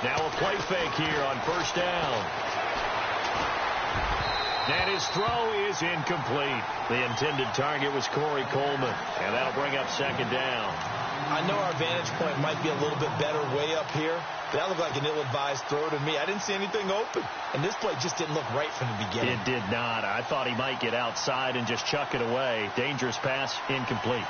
Now a play fake here on first down. And his throw is incomplete. The intended target was Corey Coleman. And that'll bring up second down. I know our vantage point might be a little bit better way up here. That looked like an ill-advised throw to me. I didn't see anything open. And this play just didn't look right from the beginning. It did not. I thought he might get outside and just chuck it away. Dangerous pass, incomplete.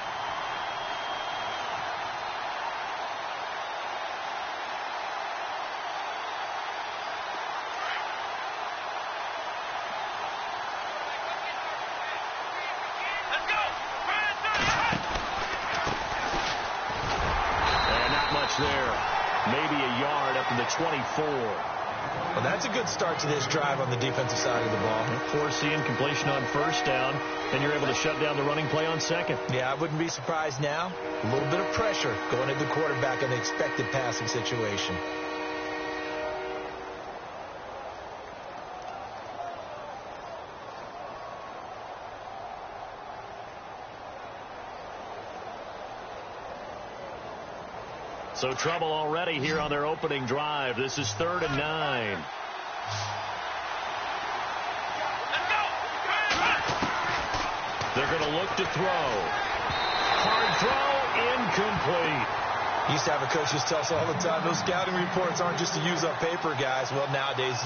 There, maybe a yard up to the 24. Well, that's a good start to this drive on the defensive side of the ball. Force the incompletion on first down, and you're able to shut down the running play on second. Yeah, I wouldn't be surprised now. A little bit of pressure going at the quarterback in the expected passing situation. So trouble already here on their opening drive. This is 3rd and 9. They're going to look to throw. Hard throw, incomplete. Used to have a coach just tell us all the time, those scouting reports aren't just to use up paper, guys. Well, nowadays,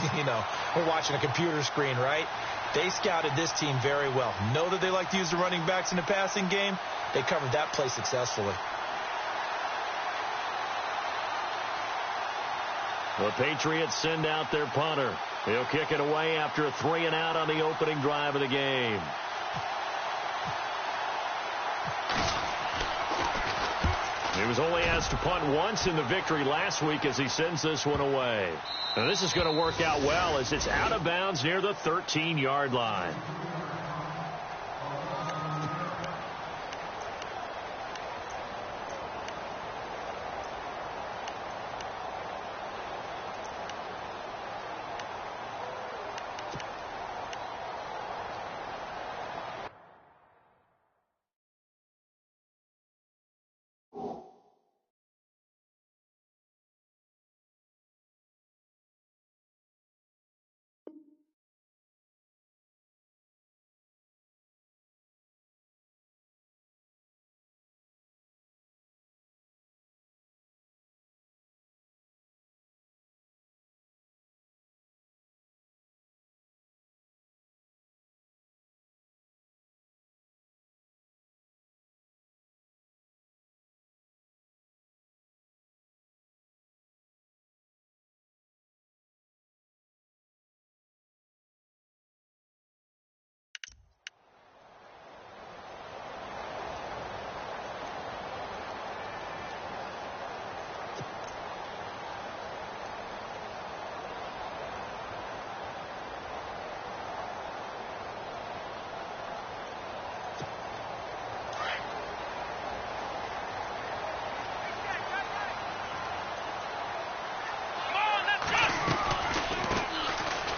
we're watching a computer screen, right? They scouted this team very well. Know that they like to use the running backs in the passing game. They covered that play successfully. The Patriots send out their punter. He'll kick it away after a 3-and-out on the opening drive of the game. He was only asked to punt once in the victory last week as he sends this one away. Now this is going to work out well as it's out of bounds near the 13-yard line.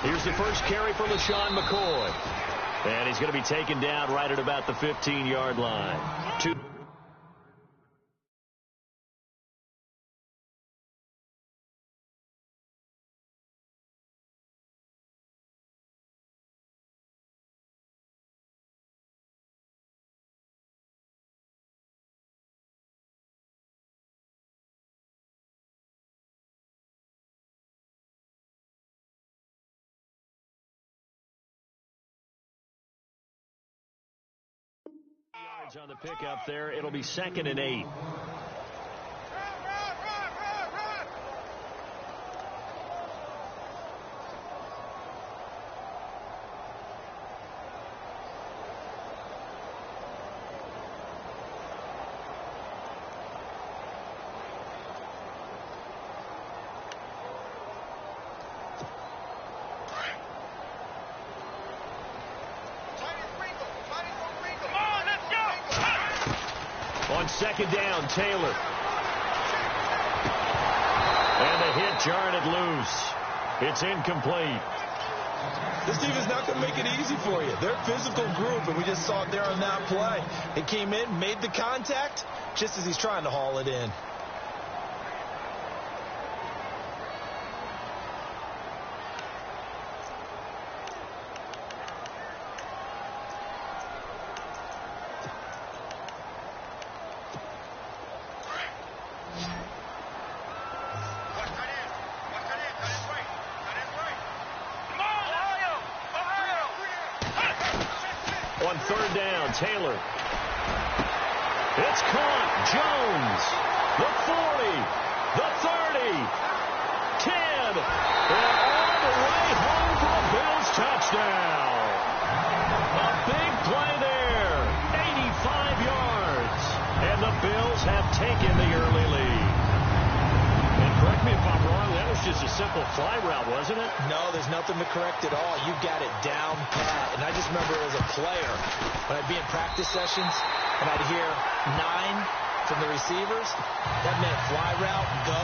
Here's the first carry for LaShawn McCoy. And he's going to be taken down right at about the 15-yard line. On the pickup there, it'll be 2nd and 8. On 2nd down, Taylor. And the hit jarred it loose. It's incomplete. This team is not going to make it easy for you. They're a physical group, and we just saw it there on that play. He came in, made the contact, just as he's trying to haul it in. on third down. Taylor. It's caught. Jones. The 40. The 30. 10. And all the way home for a Bills touchdown. A big play there. 85 yards. And the Bills have taken the early lead. And correct me if I'm wrong, that was just a simple fly route, wasn't it? No, there's nothing to correct at all. You got it down pat. And I just remember as a player, when I'd be in practice sessions, and I'd hear 9 from the receivers, that meant fly route, go,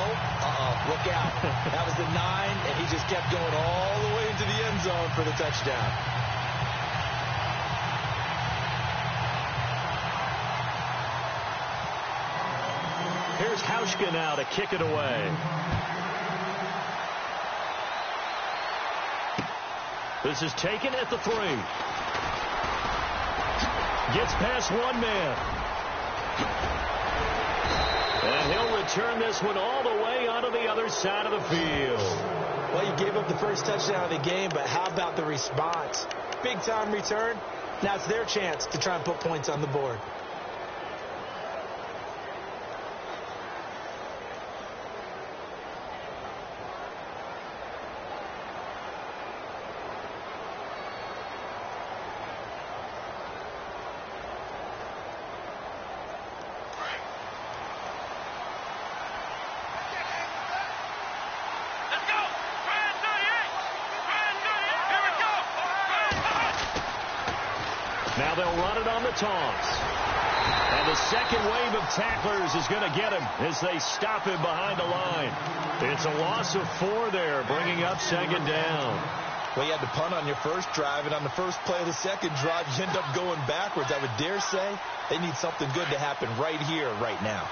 look out. That was the 9, and he just kept going all the way into the end zone for the touchdown. Here's Hauschka now to kick it away. This is taken at the 3. Gets past one man. And he'll return this one all the way onto the other side of the field. Well, you gave up the first touchdown of the game, but how about the response? Big-time return. Now it's their chance to try and put points on the board. Now they'll run it on the taunts. And the second wave of tacklers is going to get him as they stop him behind the line. It's a loss of 4 there, bringing up second down. Well, you had to punt on your first drive, and on the first play of the second drive, you end up going backwards. I would dare say they need something good to happen right here, right now.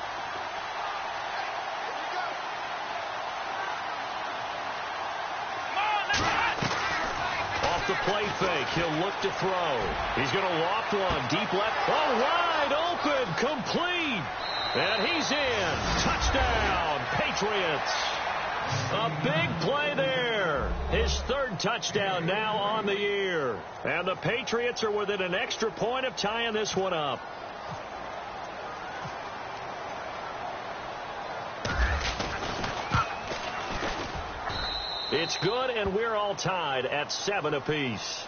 The play fake. He'll look to throw. He's going to loft one. Deep left. Oh, wide open. Complete. And he's in. Touchdown, Patriots. A big play there. His 3rd touchdown now on the year. And the Patriots are within an extra point of tying this one up. It's good, and we're all tied at 7 apiece.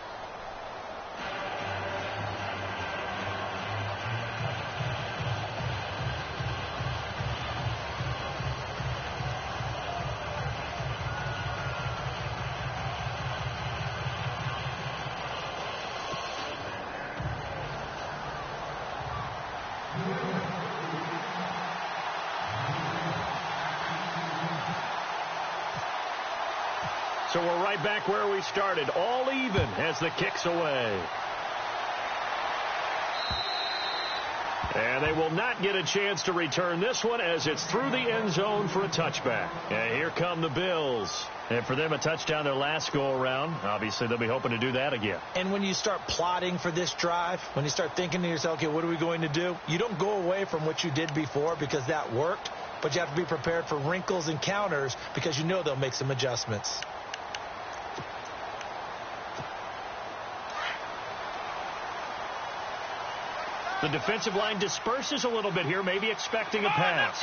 So we're right back where we started, all even as the kick's away. And they will not get a chance to return this one as it's through the end zone for a touchback. And here come the Bills. And for them, a touchdown their last go-around. Obviously, they'll be hoping to do that again. And when you start plotting for this drive, when you start thinking to yourself, okay, what are we going to do? You don't go away from what you did before because that worked, but you have to be prepared for wrinkles and counters because you know they'll make some adjustments. The defensive line disperses a little bit here, maybe expecting a pass.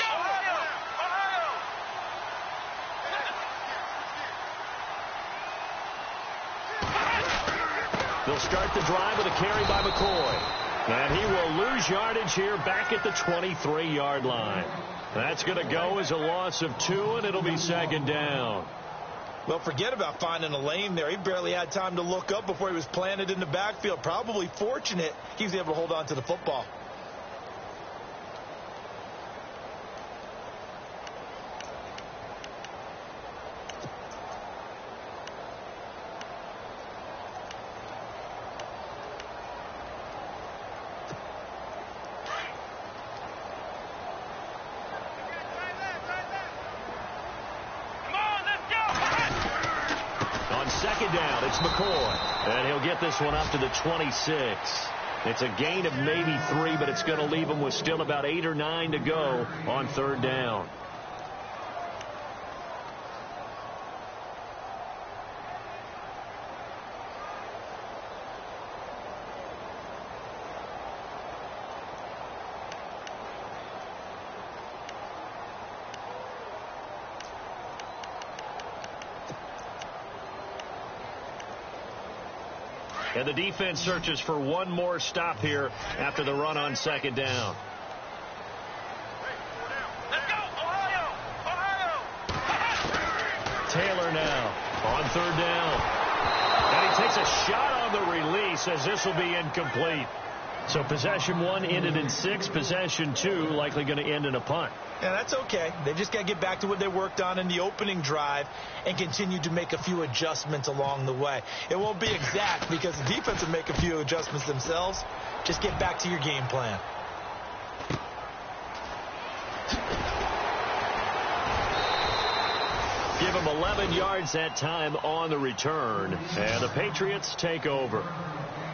They'll start the drive with a carry by McCoy. And he will lose yardage here back at the 23-yard line. That's going to go as a loss of 2, and it'll be second down. Well, forget about finding a lane there. He barely had time to look up before he was planted in the backfield. Probably fortunate he was able to hold on to the football. Second down, it's McCoy. And he'll get this one up to the 26. It's a gain of maybe 3, but it's going to leave him with still about 8 or 9 to go on third down. And the defense searches for one more stop here after the run on second down. Taylor now on third down. And he takes a shot on the release as this will be incomplete. So possession one ended in 6. Possession 2 likely going to end in a punt. Yeah, that's okay. They just got to get back to what they worked on in the opening drive and continue to make a few adjustments along the way. It won't be exact because the defense will make a few adjustments themselves. Just get back to your game plan. Give him 11 yards that time on the return. And the Patriots take over.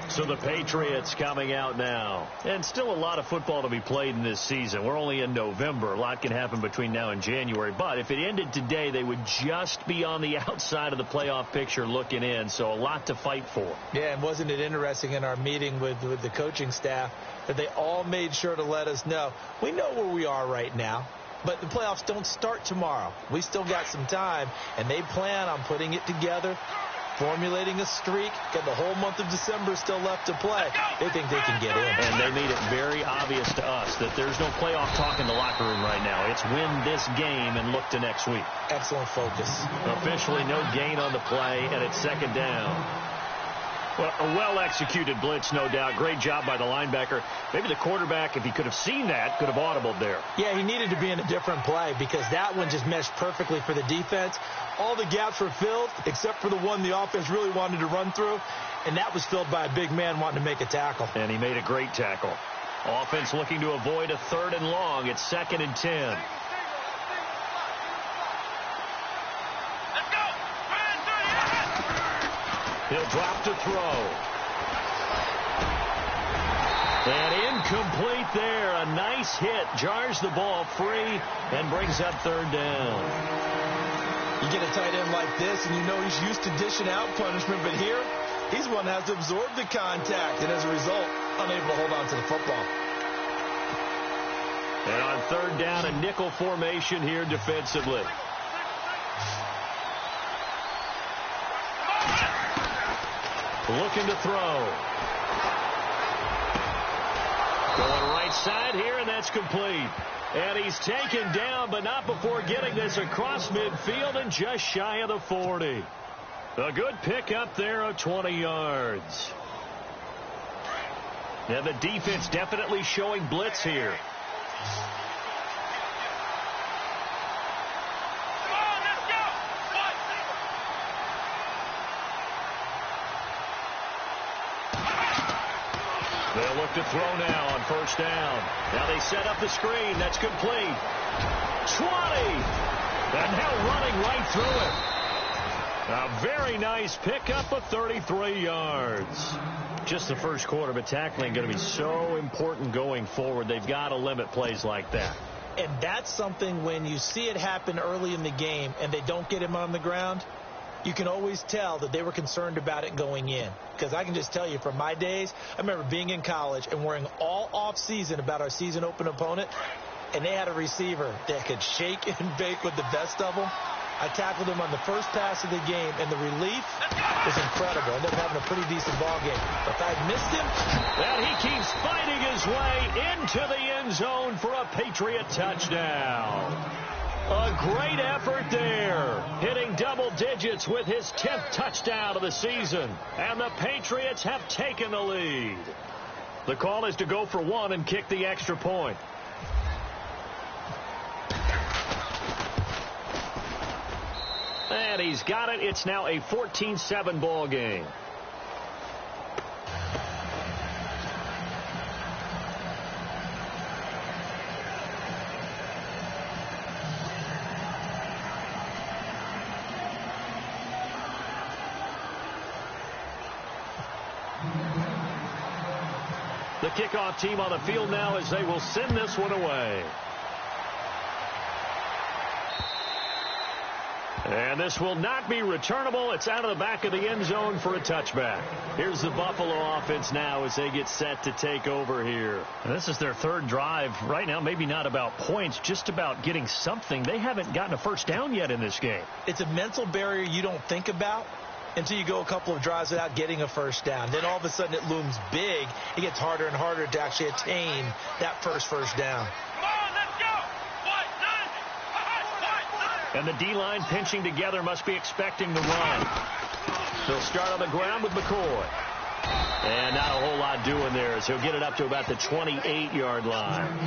So the Patriots coming out now. And still a lot of football to be played in this season. We're only in November. A lot can happen between now and January. But if it ended today, they would just be on the outside of the playoff picture looking in. So a lot to fight for. Yeah, and wasn't it interesting in our meeting with the coaching staff that they all made sure to let us know, we know where we are right now. But the playoffs don't start tomorrow. We still got some time, and they plan on putting it together, formulating a streak. Got the whole month of December still left to play. They think they can get in. And they made it very obvious to us that there's no playoff talk in the locker room right now. It's win this game and look to next week. Excellent focus. Officially no gain on the play, and it's second down. Well, a well-executed blitz, no doubt. Great job by the linebacker. Maybe the quarterback, if he could have seen that, could have audibled there. Yeah, he needed to be in a different play because that one just meshed perfectly for the defense. All the gaps were filled except for the one the offense really wanted to run through, and that was filled by a big man wanting to make a tackle. And he made a great tackle. Offense looking to avoid a 3rd and long. It's 2nd and 10. He'll drop to throw. And incomplete there. A nice hit. Jars the ball free and brings up 3rd down. You get a tight end like this, and you know he's used to dishing out punishment, but here, he's one that has to absorb the contact, and as a result, unable to hold on to the football. And on 3rd down, a nickel formation here defensively. Looking to throw. Going right side here, and that's complete. And he's taken down, but not before getting this across midfield and just shy of the 40. A good pickup there of 20 yards. Now the defense definitely showing blitz here. They'll look to throw now on 1st down. Now they set up the screen. That's complete. 20. And now running right through it. A very nice pickup of 33 yards. Just the first quarter, but tackling going to be so important going forward. They've got to limit plays like that. And that's something when you see it happen early in the game and they don't get him on the ground, you can always tell that they were concerned about it going in. Because I can just tell you from my days, I remember being in college and worrying all off season about our season open opponent, and they had a receiver that could shake and bake with the best of them. I tackled him on the first pass of the game, and the relief was incredible. I ended up having a pretty decent ball game. But if I missed him, and he keeps fighting his way into the end zone for a Patriot touchdown. A great effort there, hitting double digits with his 10th touchdown of the season. And the Patriots have taken the lead. The call is to go for 1 and kick the extra point. And he's got it. It's now a 14-7 ball game. The kickoff team on the field now as they will send this one away. And this will not be returnable. It's out of the back of the end zone for a touchback. Here's the Buffalo offense now as they get set to take over here. And this is their 3rd drive right now. Maybe not about points, just about getting something. They haven't gotten a first down yet in this game. It's a mental barrier you don't think about until you go a couple of drives without getting a first down. Then all of a sudden it looms big. It gets harder and harder to actually attain that first down. And the D-line pinching together must be expecting the run. They'll start on the ground with McCoy. And not a whole lot doing there as he'll get it up to about the 28-yard line.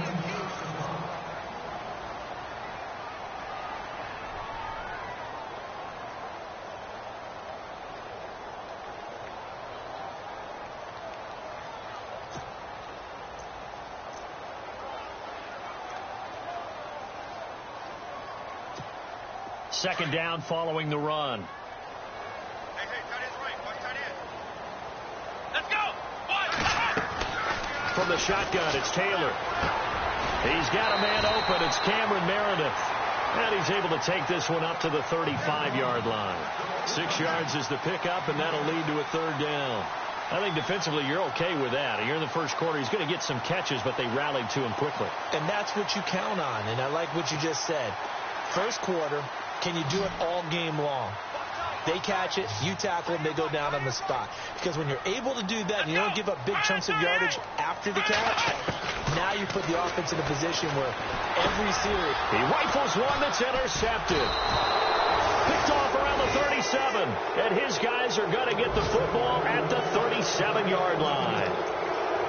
Second down following the run. From the shotgun, it's Taylor. He's got a man open. It's Cameron Meredith. And he's able to take this one up to the 35-yard line. 6 yards is the pickup, and that'll lead to a third down. I think defensively you're okay with that. You're in the first quarter. He's going to get some catches, but they rallied to him quickly. And that's what you count on, and I like what you just said. First quarter, can you do it all game long? They catch it, you tackle them, they go down on the spot. Because when you're able to do that and you don't give up big chunks of yardage after the catch, now you put the offense in a position where every series... He rifles one that's intercepted. Picked off around the 37. And his guys are going to get the football at the 37-yard line.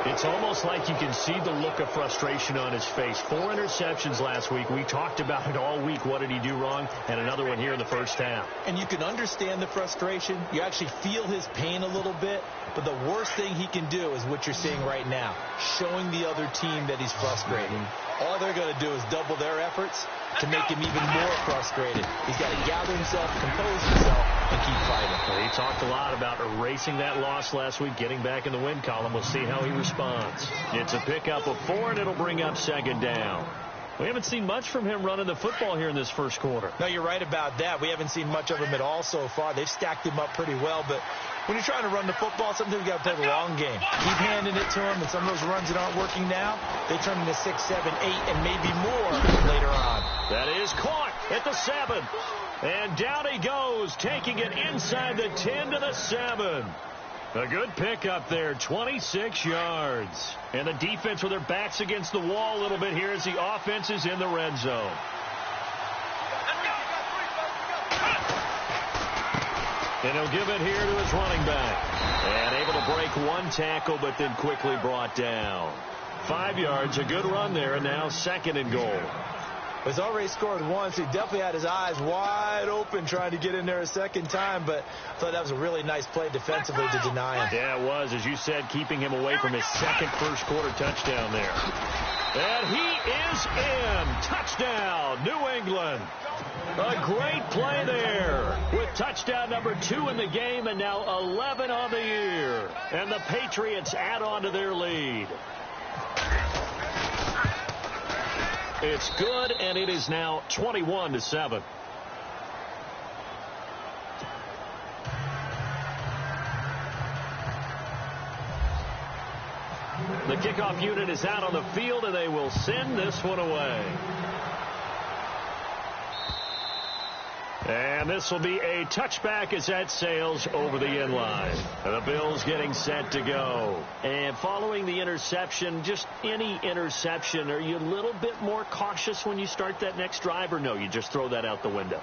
It's almost like you can see the look of frustration on his face. 4 interceptions last week. We talked about it all week. What did he do wrong? And another one here in the first half. And you can understand the frustration. You actually feel his pain a little bit. But the worst thing he can do is what you're seeing right now, showing the other team that he's frustrated. All they're going to do is double their efforts to make him even more frustrated. He's got to gather himself, compose himself, and keep fighting. Well, he talked a lot about erasing that loss last week, getting back in the win column. We'll see how he responds. It's a pickup of 4, and it'll bring up second down. We haven't seen much from him running the football here in this first quarter. No, you're right about that. We haven't seen much of him at all so far. They've stacked him up pretty well, but when you're trying to run the football, sometimes you got to play the long game. Keep handing it to him, and some of those runs that aren't working now, they turn into 6, 7, 8, and maybe more later on. That is caught at the 7. And down he goes, taking it inside the 10 to the 7. A good pickup there, 26 yards. And the defense with their backs against the wall a little bit here as the offense is in the red zone. And he'll give it here to his running back. And able to break one tackle, but then quickly brought down. 5 yards, a good run there, and now second and goal. He's already scored once. He definitely had his eyes wide open trying to get in there a second time, but I thought that was a really nice play defensively to deny him. Yeah, it was, as you said, keeping him away from his second first quarter touchdown there. And he is in. Touchdown, New England. A great play there with touchdown number 2 in the game and now 11 on the year. And the Patriots add on to their lead. It's good, and it is now 21-7. The kickoff unit is out on the field, and they will send this one away. And this will be a touchback as that sails over the end line. And the Bills getting set to go. And following the interception, just any interception, are you a little bit more cautious when you start that next drive, or no, you just throw that out the window?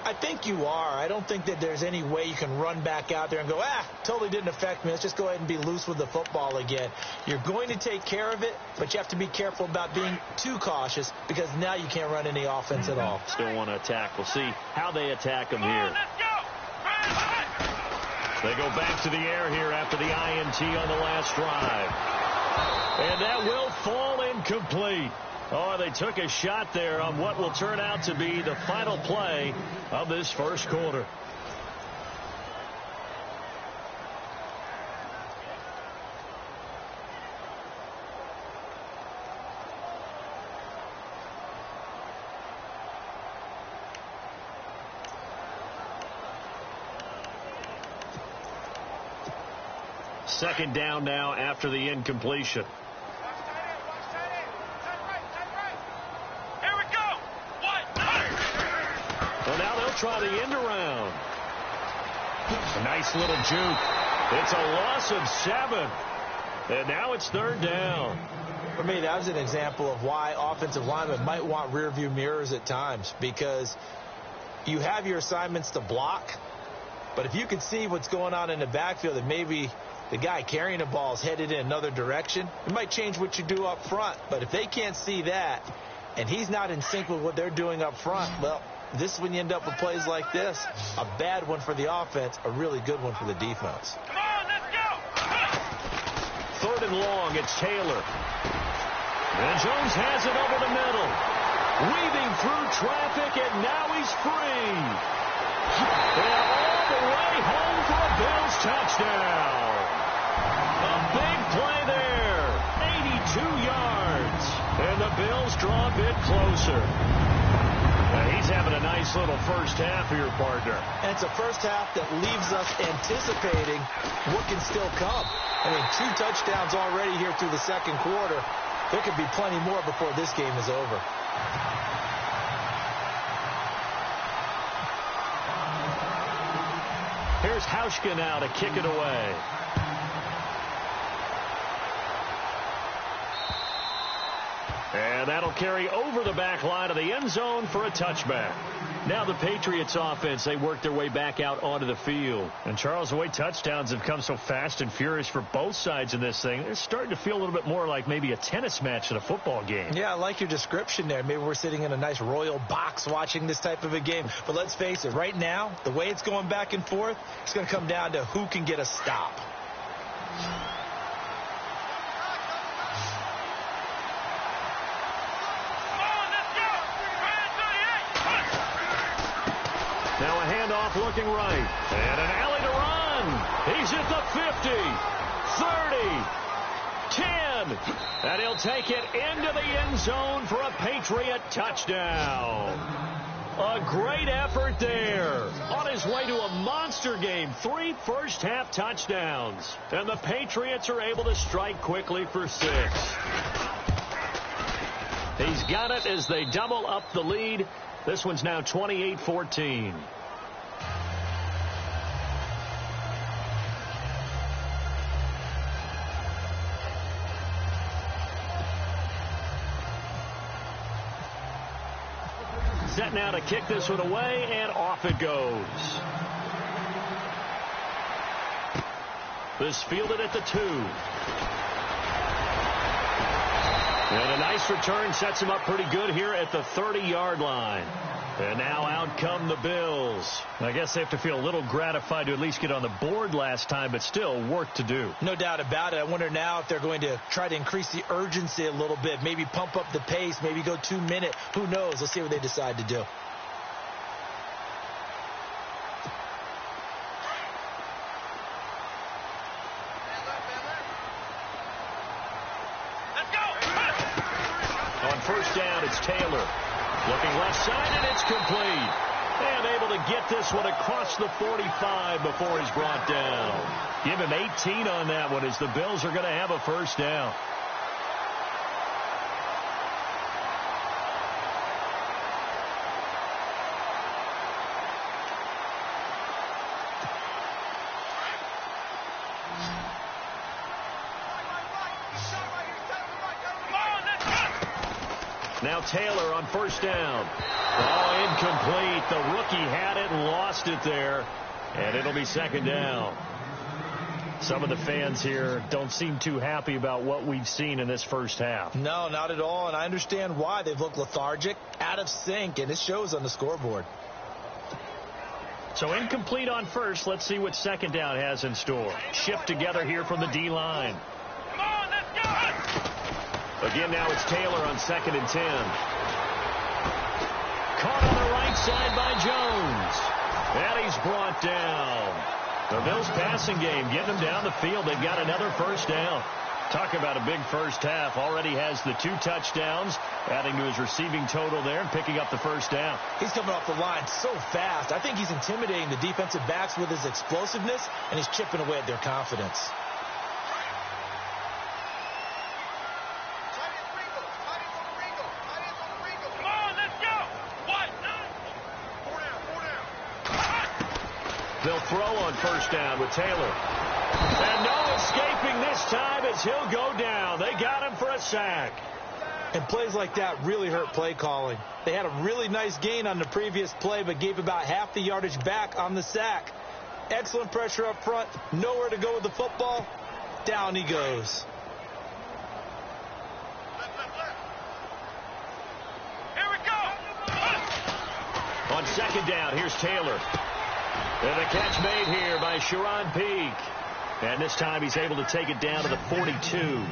I think you are. I don't think that there's any way you can run back out there and go, totally didn't affect me. Let's just go ahead and be loose with the football again. You're going to take care of it, but you have to be careful about being too cautious because now you can't run any offense at all. Still want to attack. We'll see how they attack them here. They go back to the air here after the INT on the last drive. And that will fall incomplete. Oh, they took a shot there on what will turn out to be the final play of this first quarter. Second down now after the incompletion. Well, now they'll try the end around. Nice little juke. It's a loss of 7. And now it's 3rd down. For me, that was an example of why offensive linemen might want rear-view mirrors at times, because you have your assignments to block, but if you can see what's going on in the backfield and maybe the guy carrying the ball is headed in another direction, it might change what you do up front. But if they can't see that and he's not in sync with what they're doing up front, well, this is when you end up with plays like this. A bad one for the offense, a really good one for the defense. Come on, let's go! 3rd and long, it's Taylor. And Jones has it over the middle. Weaving through traffic, and now he's free. And all the way home for a Bills touchdown. A big play there. 82 yards. And the Bills draw a bit closer. He's having a nice little first half here, partner. And it's a first half that leaves us anticipating what can still come. I mean, 2 touchdowns already here through the second quarter. There could be plenty more before this game is over. Here's Hauschka now to kick it away. And that'll carry over the back line of the end zone for a touchback. Now the Patriots offense, they work their way back out onto the field. And Charles, the way touchdowns have come so fast and furious for both sides in this thing, it's starting to feel a little bit more like maybe a tennis match than a football game. Yeah, I like your description there. Maybe we're sitting in a nice royal box watching this type of a game. But let's face it, right now, the way it's going back and forth, it's going to come down to who can get a stop. Now a handoff looking right. And an alley to run. He's at the 50, 30, 10. And he'll take it into the end zone for a Patriot touchdown. A great effort there. On his way to a monster game. 3 first-half touchdowns. And the Patriots are able to strike quickly for 6. He's got it as they double up the lead. This one's now 28-14. Set now to kick this one away, and off it goes. This fielded at the 2. And a nice return sets him up pretty good here at the 30-yard line. And now out come the Bills. I guess they have to feel a little gratified to at least get on the board last time, but still work to do. No doubt about it. I wonder now if they're going to try to increase the urgency a little bit, maybe pump up the pace, maybe go 2-minute. Who knows? Let's see what they decide to do. First down, it's Taylor. Looking left side, and it's complete. And able to get this one across the 45 before he's brought down. Give him 18 on that one as the Bills are going to have a first down. Now Taylor on first down. Oh, incomplete. The rookie had it and lost it there. And it'll be second down. Some of the fans here don't seem too happy about what we've seen in this first half. No, not at all. And I understand why. They've looked lethargic, out of sync, and it shows on the scoreboard. So incomplete on first. Let's see what second down has in store. Shift together here from the D-line. Come on, let's go! Again, now it's Taylor on 2nd and 10. Caught on the right side by Jones. And he's brought down. The Bills passing game, getting them down the field. They've got another first down. Talk about a big first half. Already has the 2 touchdowns, adding to his receiving total there and picking up the first down. He's coming off the line so fast. I think he's intimidating the defensive backs with his explosiveness, and he's chipping away at their confidence. They'll throw on first down with Taylor. And no escaping this time as he'll go down. They got him for a sack. And plays like that really hurt play calling. They had a really nice gain on the previous play, but gave about half the yardage back on the sack. Excellent pressure up front. Nowhere to go with the football. Down he goes. Here we go. On second down, here's Taylor. And the catch made here by Sharon Peak. And this time he's able to take it down to the 42.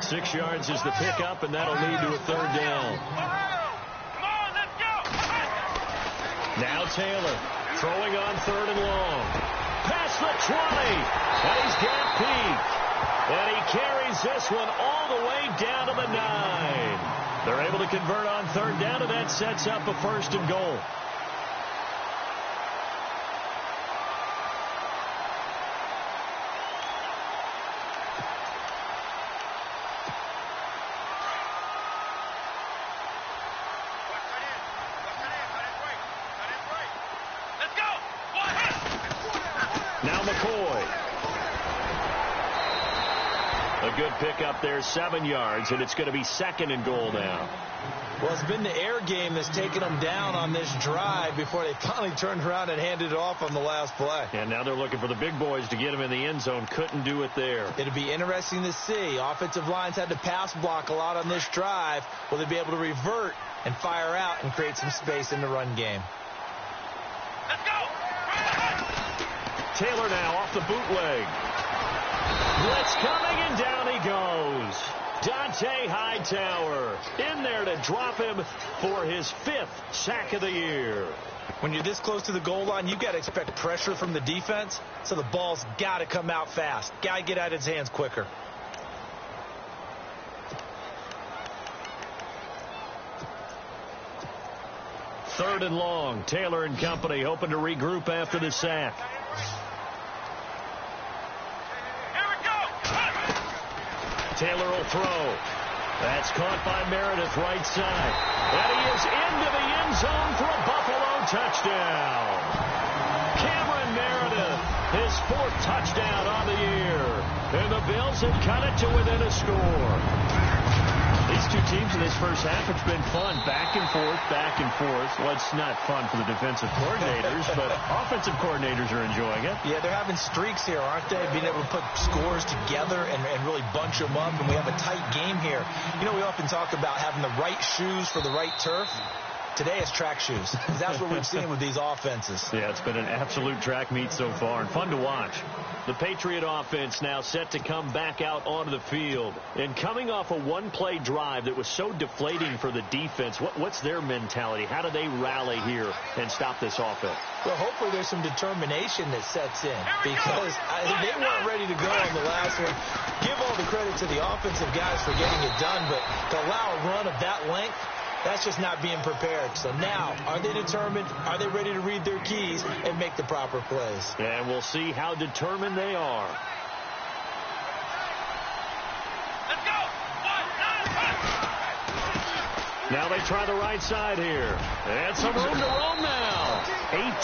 6 yards is the pickup, and that'll lead to a third down. Come on, let's go. Now Taylor throwing on third and long. Past the 20. And he's got Peak. And he carries this one all the way down to the 9. They're able to convert on third down, and that sets up a first and goal. Good pickup there, 7 yards, and it's going to be second and goal now. Well, it's been the air game that's taken them down on this drive before they finally turned around and handed it off on the last play. And now they're looking for the big boys to get them in the end zone. Couldn't do it there. It'll be interesting to see. Offensive lines had to pass block a lot on this drive. Will they be able to revert and fire out and create some space in the run game? Let's go. Taylor now off the bootleg. Blitz coming, and down he goes. Dante Hightower in there to drop him for his 5th sack of the year. When you're this close to the goal line, you've got to expect pressure from the defense, so the ball's got to come out fast. Got to get out of his hands quicker. Third and long. Taylor and company hoping to regroup after the sack. Taylor will throw. That's caught by Meredith right side. And he is into the end zone for a Buffalo touchdown. Cameron Meredith, his 4th touchdown on the year. And the Bills have cut it to within a score. These two teams in this first half, it's been fun. Back and forth, back and forth. Well, it's not fun for the defensive coordinators, but offensive coordinators are enjoying it. Yeah, they're having streaks here, aren't they? Being able to put scores together and really bunch them up, and we have a tight game here. You know, we often talk about having the right shoes for the right turf. Today it's track shoes. That's what we've seen with these offenses. Yeah, it's been an absolute track meet so far and fun to watch. The Patriot offense now set to come back out onto the field. And coming off a one-play drive that was so deflating for the defense, what's their mentality? How do they rally here and stop this offense? Well, hopefully there's some determination that sets in because they weren't ready to go on the last one. Give all the credit to the offensive guys for getting it done, but to allow a run of that length, that's just not being prepared. So now, are they determined? Are they ready to read their keys and make the proper plays? And we'll see how determined they are. Let's go. Now they try the right side here. And some room to roam now.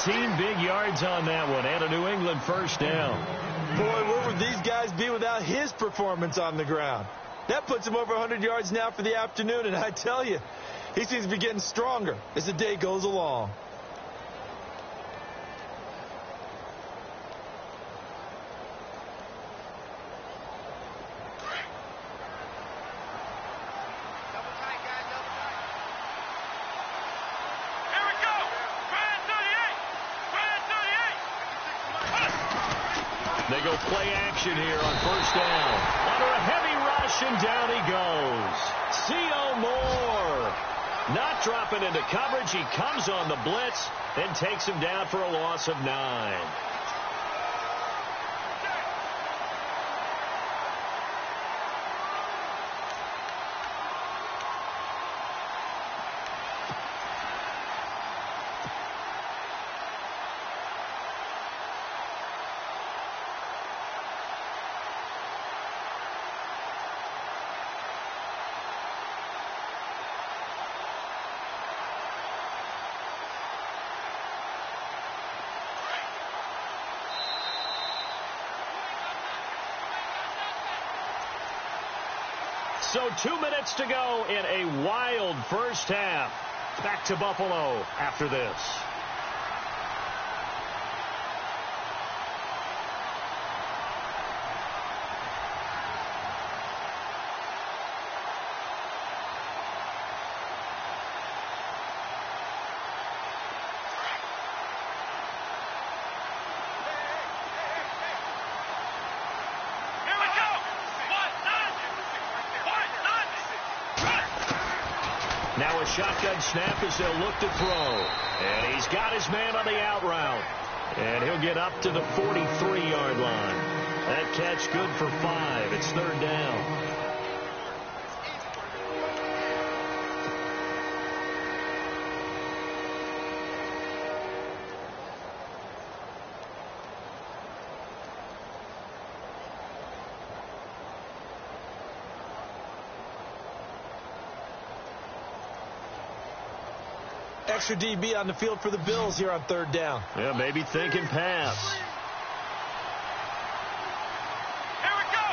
18 big yards on that one. And a New England first down. Boy, where would these guys be without his performance on the ground? That puts him over 100 yards now for the afternoon. And I tell you, he seems to be getting stronger as the day goes along. They go play action here on first down. Under a heavy rush, and down he goes. C.O. Moore not dropping into coverage. He comes on the blitz and takes him down for a loss of 9. So 2 minutes to go in a wild first half. Back to Buffalo after this. Now a shotgun snap as they'll look to throw. And he's got his man on the out route. And he'll get up to the 43-yard line. That catch good for 5. It's third down. Extra DB on the field for the Bills here on third down. Yeah, maybe thinking pass. Here we go.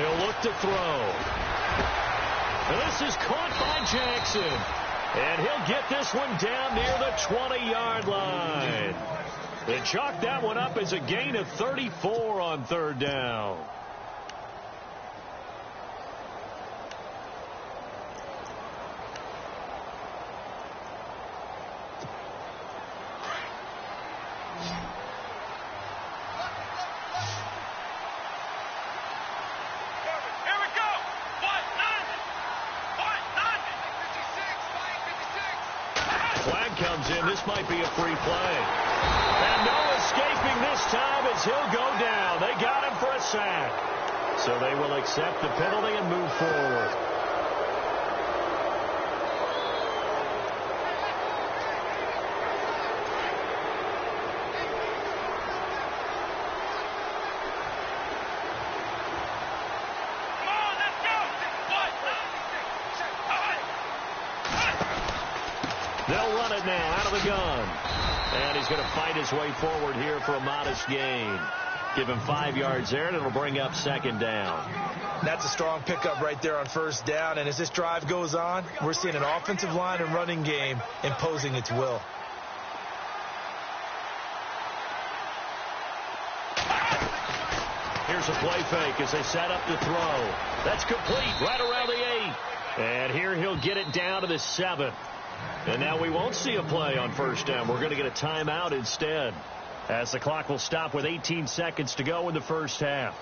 He'll look to throw. And this is caught by Jackson. And he'll get this one down near the 20-yard line. They chalk that one up as a gain of 34 on third down. This might be a free play. And no escaping this time as he'll go down. They got him for a sack. So they will accept the penalty and move forward. They'll run it now out of the gun. And he's going to fight his way forward here for a modest gain. Give him 5 yards there, and it'll bring up second down. That's a strong pickup right there on first down. And as this drive goes on, we're seeing an offensive line and running game imposing its will. Here's a play fake as they set up the throw. That's complete right around the 8. And here he'll get it down to the 7. And now we won't see a play on first down. We're going to get a timeout instead, as the clock will stop with 18 seconds to go in the first half.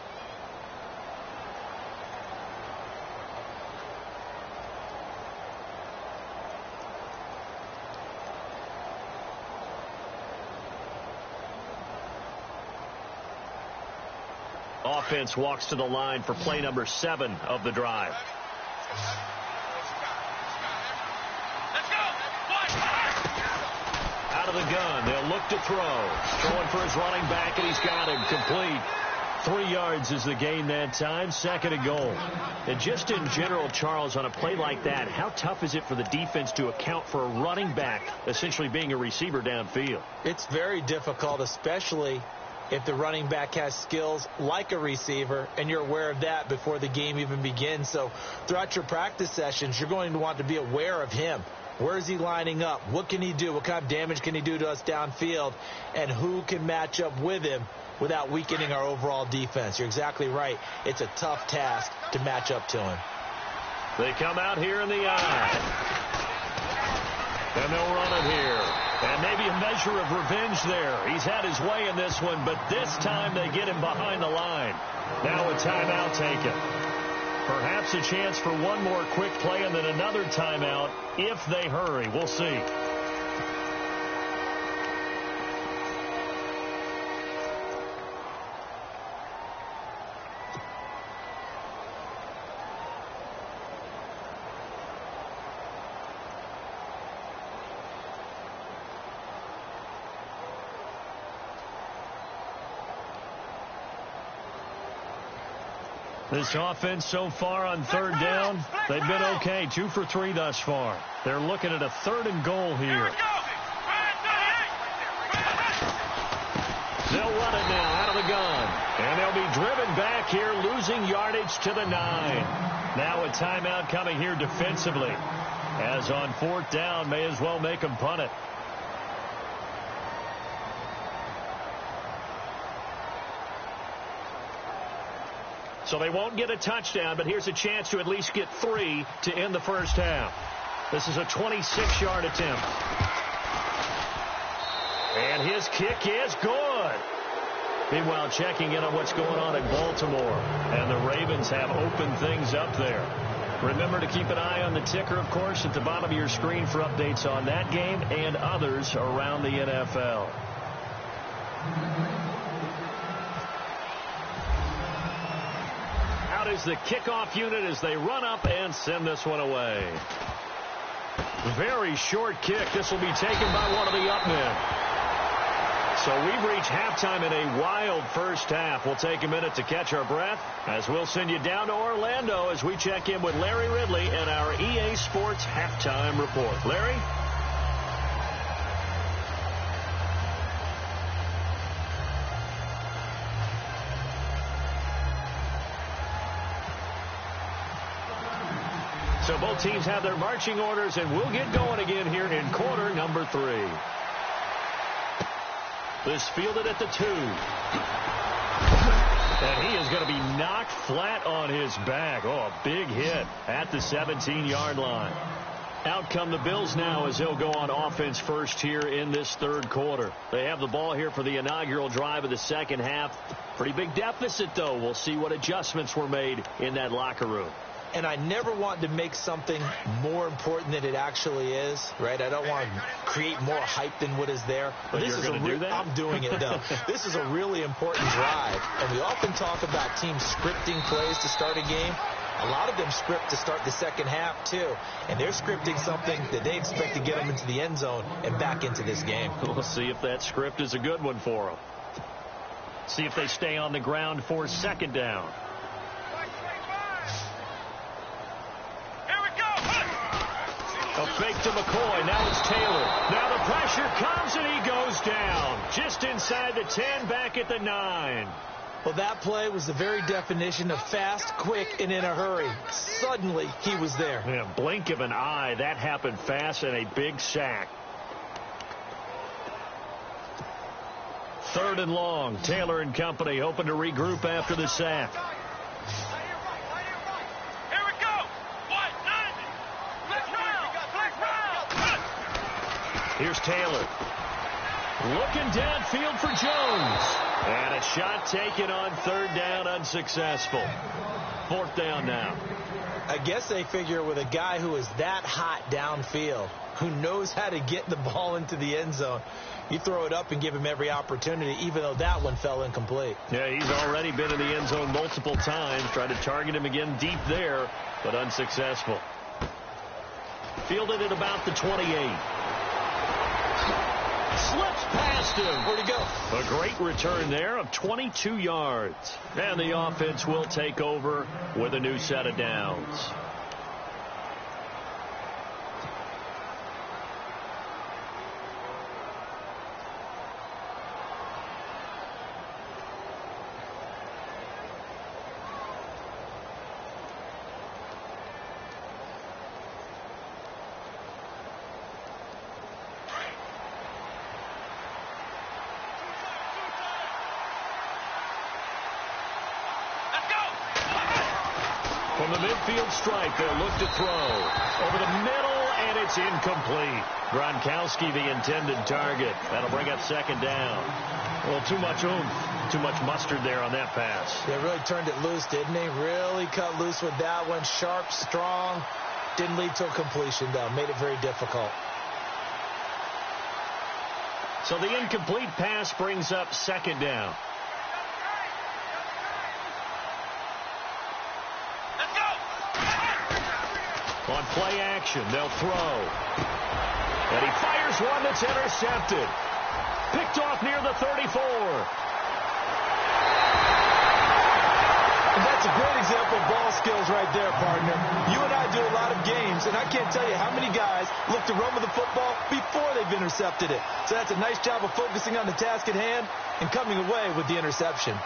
Offense walks to the line for play number 7 of the drive. Out of the gun, they'll look to throw. Throwing for his running back, and he's got him complete. 3 yards is the gain that time, second and goal. And just in general, Charles, on a play like that, how tough is it for the defense to account for a running back essentially being a receiver downfield? It's very difficult, especially if the running back has skills like a receiver, and you're aware of that before the game even begins. So throughout your practice sessions, you're going to want to be aware of him. Where is he lining up? What can he do? What kind of damage can he do to us downfield? And who can match up with him without weakening our overall defense? You're exactly right. It's a tough task to match up to him. They come out here in the eye. And they'll run it here. And maybe a measure of revenge there. He's had his way in this one, but this time they get him behind the line. Now a timeout taken. Perhaps a chance for one more quick play and then another timeout if they hurry. We'll see. This offense so far on third down, they've been okay. 2 for 3 thus far. They're looking at a 3rd and goal here. They'll run it now out of the gun. And they'll be driven back here, losing yardage to the 9. Now a timeout coming here defensively. As on 4th down, may as well make them punt it. So they won't get a touchdown, but here's a chance to at least get 3 to end the first half. This is a 26-yard attempt. And his kick is good. Meanwhile, checking in on what's going on in Baltimore. And the Ravens have opened things up there. Remember to keep an eye on the ticker, of course, at the bottom of your screen for updates on that game and others around the NFL. Out is the kickoff unit as they run up and send this one away. Very short kick. This will be taken by one of the up men. So we've reached halftime in a wild first half. We'll take a minute to catch our breath as we'll send you down to Orlando as we check in with Larry Ridley and our EA Sports Halftime Report. Larry? So both teams have their marching orders, and we'll get going again here in quarter number 3. This fielded at the 2. And he is going to be knocked flat on his back. Oh, a big hit at the 17-yard line. Out come the Bills now as they'll go on offense first here in this third quarter. They have the ball here for the inaugural drive of the second half. Pretty big deficit, though. We'll see what adjustments were made in that locker room. And I never want to make something more important than it actually is, right? I don't want to create more hype than what is there. But this is going to do that? I'm doing it, though. This is a really important drive. And we often talk about teams scripting plays to start a game. A lot of them script to start the second half, too. And they're scripting something that they expect to get them into the end zone and back into this game. We'll see if that script is a good one for them. See if they stay on the ground for second down. A fake to McCoy. Now it's Taylor. Now the pressure comes and he goes down. Just inside the 10, back at the 9. Well, that play was the very definition of fast, quick, and in a hurry. Suddenly, he was there. Yeah, blink of an eye. That happened fast and a big sack. 3rd and long. Taylor and company hoping to regroup after the sack. Here's Taylor. Looking downfield for Jones. And a shot taken on 3rd down, unsuccessful. 4th down now. I guess they figure with a guy who is that hot downfield, who knows how to get the ball into the end zone, you throw it up and give him every opportunity, even though that one fell incomplete. Yeah, he's already been in the end zone multiple times. Tried to target him again deep there, but unsuccessful. Fielded at about the 28. Slips past him. Where'd he go? A great return there of 22 yards. And the offense will take over with a new set of downs. From the midfield stripe, they'll look to throw. Over the middle, and it's incomplete. Gronkowski, the intended target. That'll bring up 2nd down. Well, too much oomph, too much mustard there on that pass. They really turned it loose, didn't they? Really cut loose with that one. Sharp, strong. Didn't lead to a completion, though. Made it very difficult. So the incomplete pass brings up 2nd down. On play action, they'll throw. And he fires one that's intercepted. Picked off near the 34. And that's a great example of ball skills right there, partner. You and I do a lot of games, and I can't tell you how many guys look to run with the football before they've intercepted it. So that's a nice job of focusing on the task at hand and coming away with the interception.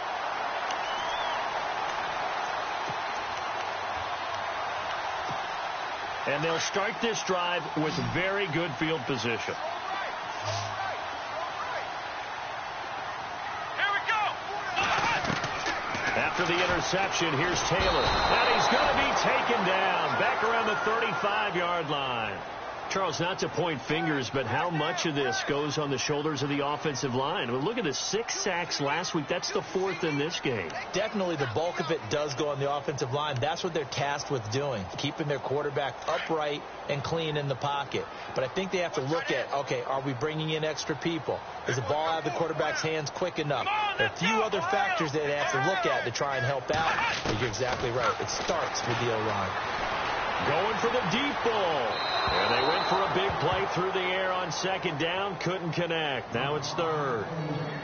And they'll start this drive with very good field position. After the interception, here's Taylor. And he's going to be taken down back around the 35-yard line. Charles, not to point fingers, but how much of this goes on the shoulders of the offensive line? Well, look at the 6 sacks last week. That's the 4th in this game. Definitely the bulk of it does go on the offensive line. That's what they're tasked with doing, keeping their quarterback upright and clean in the pocket. But I think they have to look at, okay, are we bringing in extra people? Is the ball out of the quarterback's hands quick enough? There are a few other factors that they have to look at to try and help out. But you're exactly right. It starts with the O-line. Going for the deep ball. And they went for a big play through the air on 2nd down. Couldn't connect. Now it's 3rd.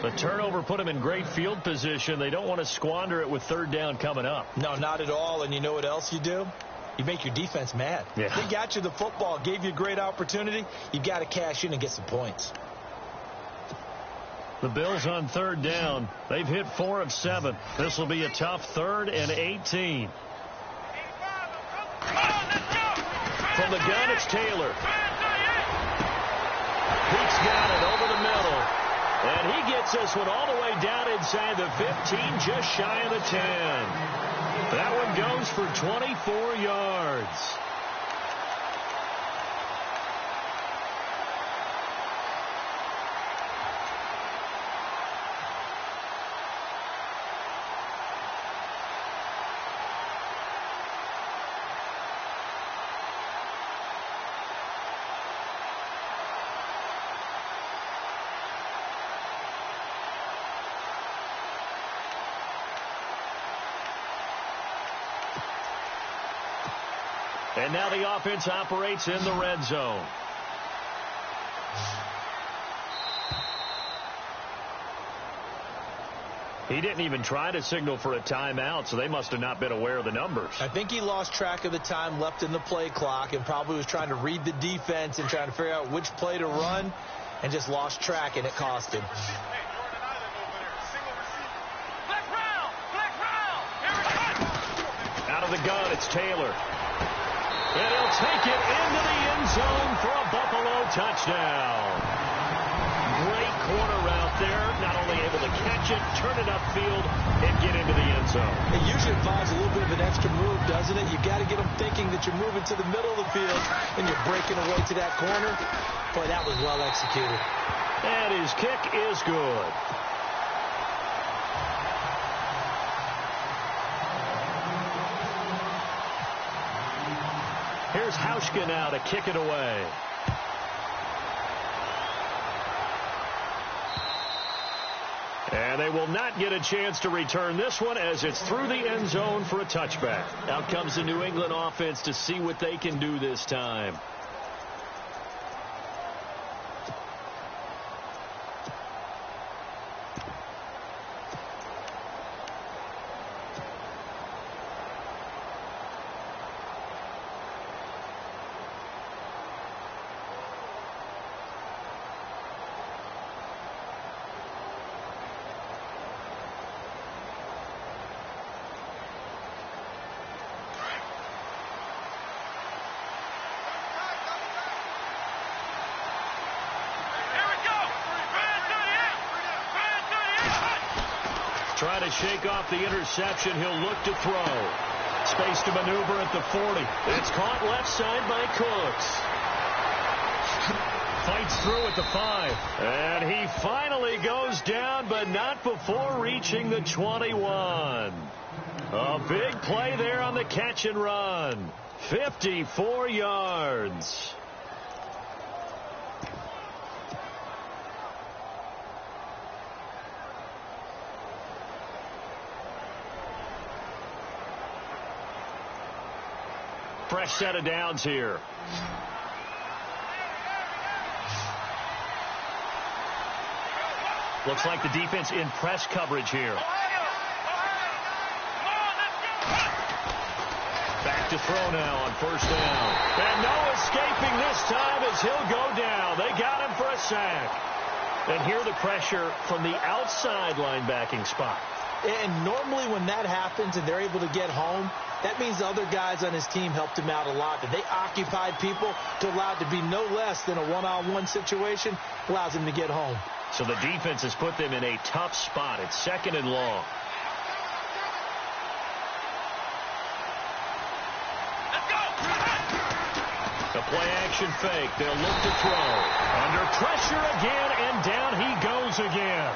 The turnover put them in great field position. They don't want to squander it with 3rd down coming up. No, not at all. And you know what else you do? You make your defense mad. Yeah. They got you the football, gave you a great opportunity. You got to cash in and get some points. The Bills on 3rd down. They've hit 4 of 7. This will be a tough 3rd and 18. From the gun, it's Taylor. Pete's got it over the middle. And he gets this one all the way down inside the 15, just shy of the 10. That one goes for 24 yards. And now the offense operates in the red zone. He didn't even try to signal for a timeout, so they must have not been aware of the numbers. I think he lost track of the time left in the play clock and probably was trying to read the defense and trying to figure out which play to run and just lost track, and it cost him. Out of the gun, it's Taylor. And he'll take it into the end zone for a Buffalo touchdown. Great corner route there. Not only able to catch it, turn it upfield, and get into the end zone. It usually involves a little bit of an extra move, doesn't it? You've got to get them thinking that you're moving to the middle of the field and you're breaking away to that corner. Boy, that was well executed. And his kick is good. Here's Hauschka now to kick it away. And they will not get a chance to return this one as it's through the end zone for a touchback. Out comes the New England offense to see what they can do this time. Trying to shake off the interception. He'll look to throw. Space to maneuver at the 40. It's caught left side by Cooks. Fights through at the 5. And he finally goes down, but not before reaching the 21. A big play there on the catch and run. 54 yards. Fresh set of downs here. Looks like the defense in press coverage here. Back to throw now on 1st down. And no escaping this time as he'll go down. They got him for a sack. And here the pressure from the outside linebacking spot. And normally when that happens and they're able to get home, that means the other guys on his team helped him out a lot. That they occupied people to allow it to be no less than a one-on-one situation, allows him to get home. So the defense has put them in a tough spot. It's 2nd and long. The play-action fake. They'll look to throw. Under pressure again, and down he goes again.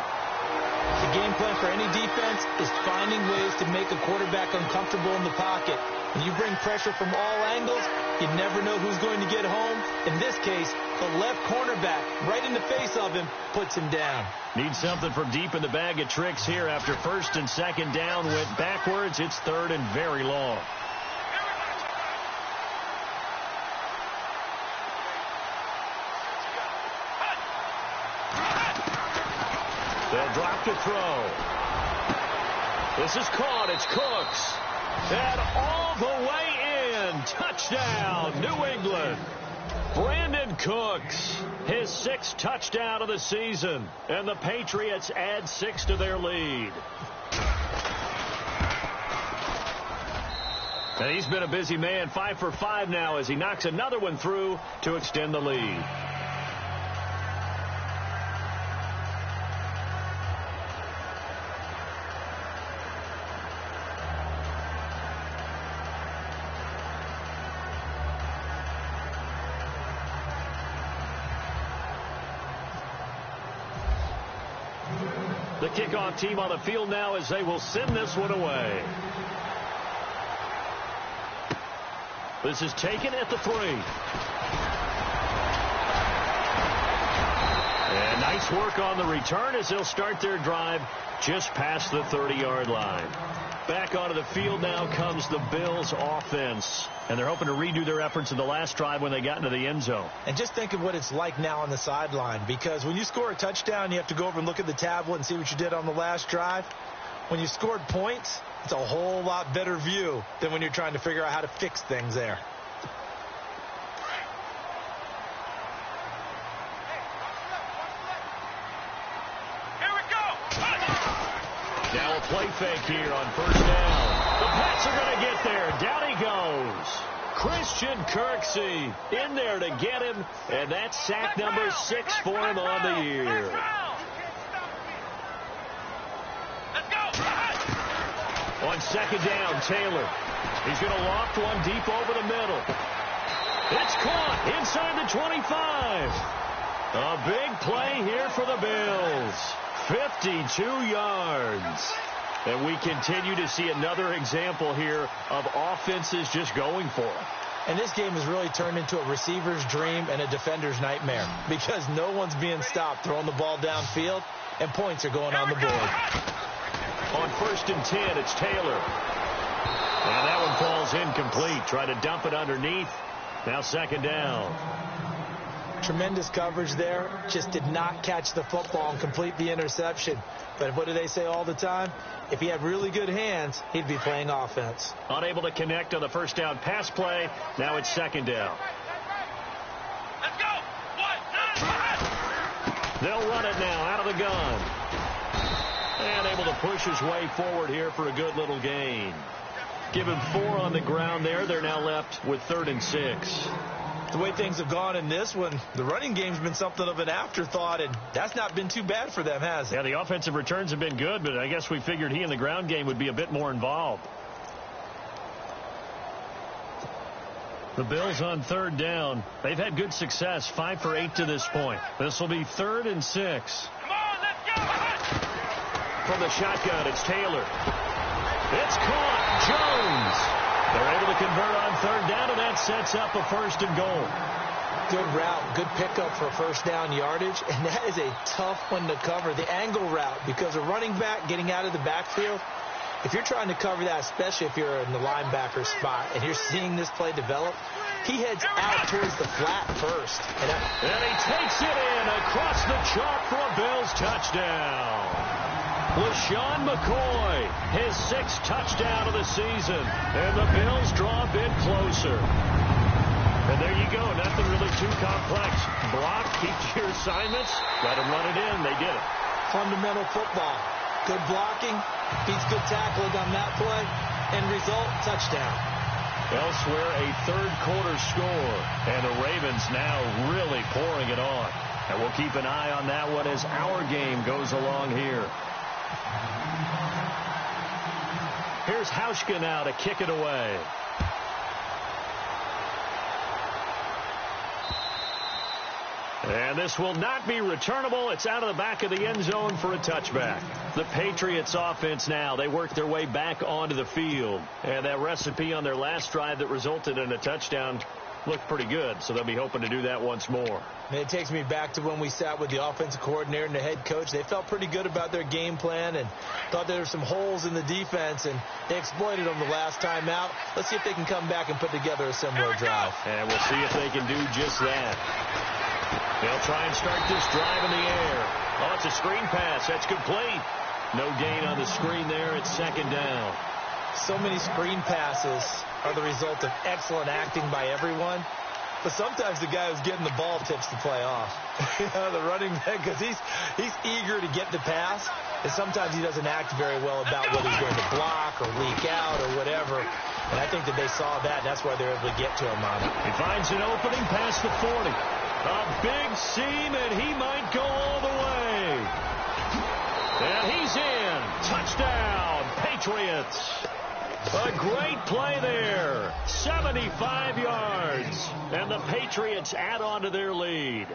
The game plan for any defense is finding ways to make a quarterback uncomfortable in the pocket. When you bring pressure from all angles, you never know who's going to get home. In this case, the left cornerback, right in the face of him, puts him down. Need something from deep in the bag of tricks here after 1st and 2nd down went backwards. It's 3rd and very long. They'll drop to throw. This is caught. It's Cooks. And all the way in. Touchdown, New England. Brandon Cooks, his 6th touchdown of the season. And the Patriots add 6 to their lead. And he's been a busy man. 5 for 5 now as he knocks another one through to extend the lead. The kickoff team on the field now as they will send this one away. This is taken at the 3. And nice work on the return as they'll start their drive just past the 30-yard line. Back onto the field now comes the Bills offense. And they're hoping to redo their efforts in the last drive when they got into the end zone. And just think of what it's like now on the sideline. Because when you score a touchdown, you have to go over and look at the tablet and see what you did on the last drive. When you scored points, it's a whole lot better view than when you're trying to figure out how to fix things there. Here we go. Now a play fake here on 1st down. The Pats are going to get there. Down he goes. Christian Kirksey in there to get him. And that's sack number 6 for him on the year. Let's go. On 2nd down, Taylor. He's going to loft one deep over the middle. It's caught inside the 25. A big play here for the Bills. 52 yards. And we continue to see another example here of offenses just going for it. And this game has really turned into a receiver's dream and a defender's nightmare because no one's being stopped throwing the ball downfield, and points are going on the board. On 1st and 10, it's Taylor. And that one falls incomplete. Try to dump it underneath. Now 2nd down. Tremendous coverage there. Just did not catch the football and complete the interception. But what do they say all the time? If he had really good hands, he'd be playing offense. Unable to connect on the 1st down pass play. Now it's 2nd down. Let's go. 1, 9, They'll run it now out of the gun. And able to push his way forward here for a good little gain. Give him 4 on the ground there. They're now left with 3rd and 6. The way things have gone in this one, the running game's been something of an afterthought, and that's not been too bad for them, has it? Yeah, the offensive returns have been good, but I guess we figured he in the ground game would be a bit more involved. The Bills on 3rd down. They've had good success, 5 for 8 to this point. This will be 3rd and 6. come on, let's go. From the shotgun, it's Taylor. It's caught. Jones. They're able to convert on 3rd down, and that sets up a 1st and goal. Good route, good pickup for 1st down yardage, and that is a tough one to cover, the angle route, because a running back getting out of the backfield, if you're trying to cover that, especially if you're in the linebacker spot, and you're seeing this play develop, he heads out towards the flat first. And he takes it in across the chalk for a Bills touchdown. LaShawn McCoy, his 6th touchdown of the season. And the Bills draw a bit closer. And there you go. Nothing really too complex. Block, keep to your assignments, let them run it in. They did it. Fundamental football. Good blocking, Beats good tackling on that play. End result, touchdown. Elsewhere, a third-quarter score, and the Ravens now really pouring it on. And we'll keep an eye on that one as our game goes along here. Here's Hauschka now to kick it away. And this will not be returnable. It's out of the back of the end zone for a touchback. The Patriots offense now, they work their way back onto the field. And that recipe on their last drive that resulted in a touchdown looked pretty good, so they'll be hoping to do that once more. And it takes me back to when we sat with the offensive coordinator and the head coach. They felt pretty good about their game plan and thought there were some holes in the defense, and they exploited them the last time out. Let's see if they can come back and put together a similar drive. And we'll see if they can do just that. They'll try and start this drive in the air. Oh, it's a screen pass. That's complete. No gain on the screen there. It's second down. So many screen passes are the result of excellent acting by everyone. But sometimes the guy who's getting the ball tips the play off. The running back, because he's eager to get the pass. And sometimes he doesn't act very well about what he's going to block or leak out or whatever. And I think that they saw that. That's why they're able to get to him on it. He finds an opening past the 40. A big seam, and he might go all the way. And he's in. Touchdown, Patriots. A great play there. 75 yards. And the Patriots add on to their lead.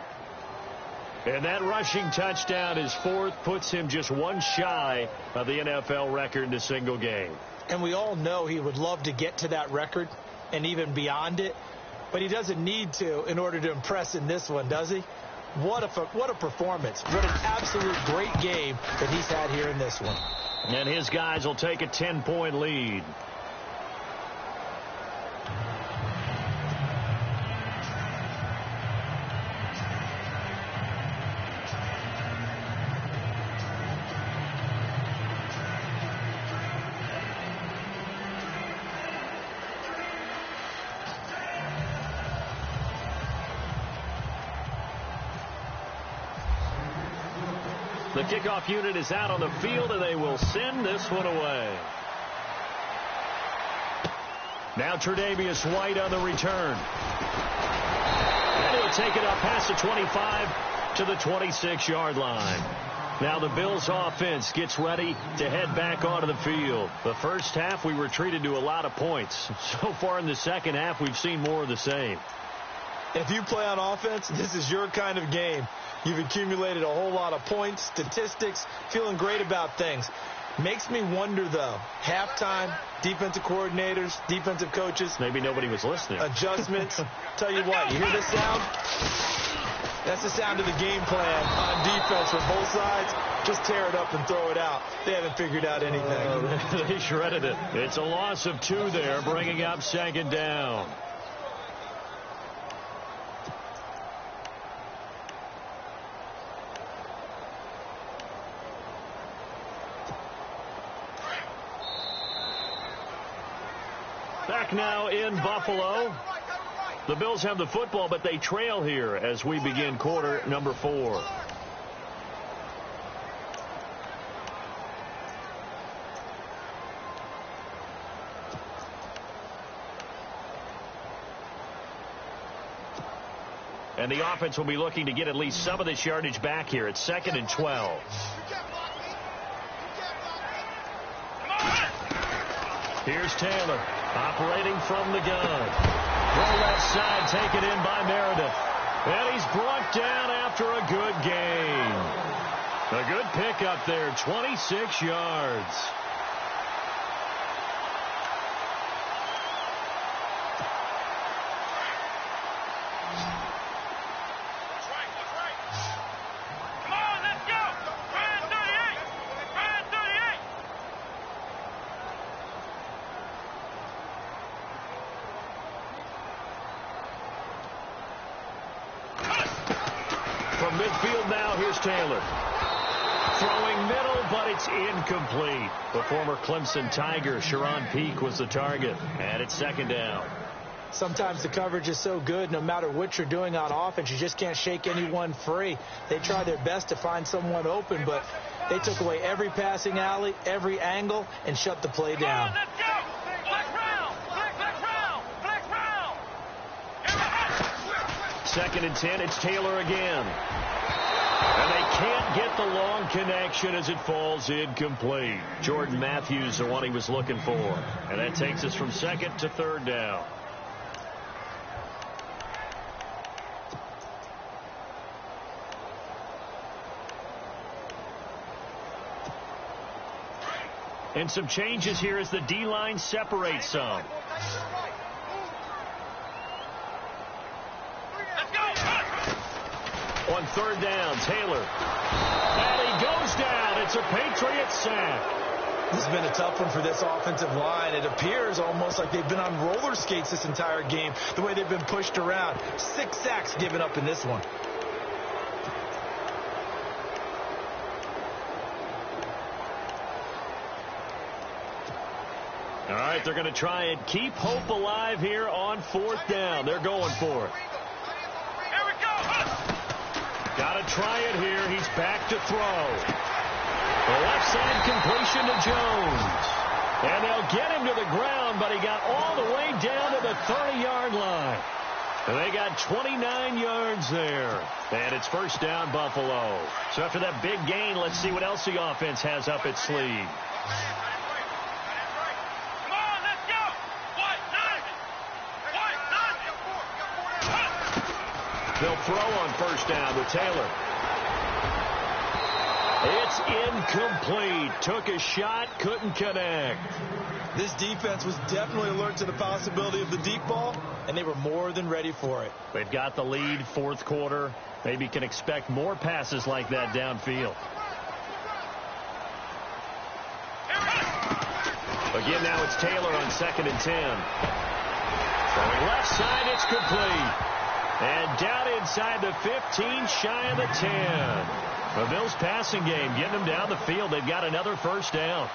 And that rushing touchdown, his fourth, puts him just one shy of the NFL record in a single game. And we all know he would love to get to that record and even beyond it. But he doesn't need to in order to impress in this one, does he? What a performance. What an absolute great game that he's had here in this one. And his guys will take a 10-point lead. The kickoff unit is out on the field, and they will send this one away. Now Tre'Davious White on the return. And he'll take it up past the 25 to the 26-yard line. Now the Bills offense gets ready to head back onto the field. The first half, we were treated to a lot of points. So far in the second half, we've seen more of the same. If you play on offense, this is your kind of game. You've accumulated a whole lot of points, statistics, feeling great about things. Makes me wonder, though, halftime, defensive coordinators, defensive coaches. Maybe nobody was listening. Adjustments. Tell you what, you hear this sound? That's the sound of the game plan on defense from both sides. Just tear it up and throw it out. They haven't figured out anything. They shredded it. It's a loss of 2 there, bringing up second down. Back now in Buffalo. The Bills have the football, but they trail here as we begin quarter number 4. And the offense will be looking to get at least some of this yardage back here. It's 2nd and 12. Here's Taylor operating from the gun. Throw left side taken in by Meredith. And he's brought down after a good gain. A good pickup there, 26 yards. From midfield now, here's Taylor. Throwing middle, but it's incomplete. The former Clemson Tiger, Sharon Peak, was the target. And it's 2nd down. Sometimes the coverage is so good, no matter what you're doing on offense, you just can't shake anyone free. They try their best to find someone open, but they took away every passing alley, every angle, and shut the play down. Let's go! Black round! Black round! Black round! Second and 10, it's Taylor again. And they can't get the long connection as it falls incomplete. Jordan Matthews, the one he was looking for. And that takes us from second to third down. And some changes here as the D-line separates some. On third down, Taylor. And he goes down. It's a Patriot sack. This has been a tough one for this offensive line. It appears almost like they've been on roller skates this entire game, the way they've been pushed around. 6 sacks given up in this one. All right, they're going to try and keep hope alive here on fourth down. They're going for it. Here we go! Got to try it here. He's back to throw. The left side completion to Jones. And they'll get him to the ground, but he got all the way down to the 30-yard line. And they got 29 yards there. And it's first down, Buffalo. So after that big gain, let's see what else the offense has up its sleeve. They'll throw on first down with Taylor. It's incomplete. Took a shot, couldn't connect. This defense was definitely alert to the possibility of the deep ball, and they were more than ready for it. They've got the lead, fourth quarter. Maybe can expect more passes like that downfield. Again, now it's Taylor on second and 10. Throwing left side, it's complete. And down inside the 15, shy of the 10. The Bills passing game, getting them down the field. They've got another first down.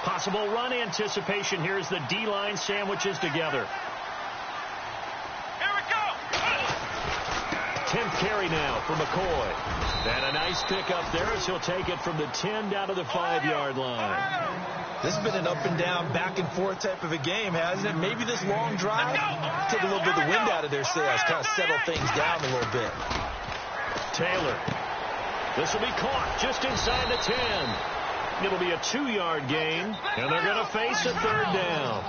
Possible run anticipation here as the D-line sandwiches together. Here we go! 10th carry now for McCoy. And a nice pickup there as he'll take it from the 10 down to the 5-yard line. This has been an up-and-down, back-and-forth type of a game, hasn't it? Maybe this long drive take a little bit of the wind out of their sails, kind of settle things down a little bit. Taylor. This will be caught just inside the 10. It'll be a 2-yard gain, and they're going to face a third down.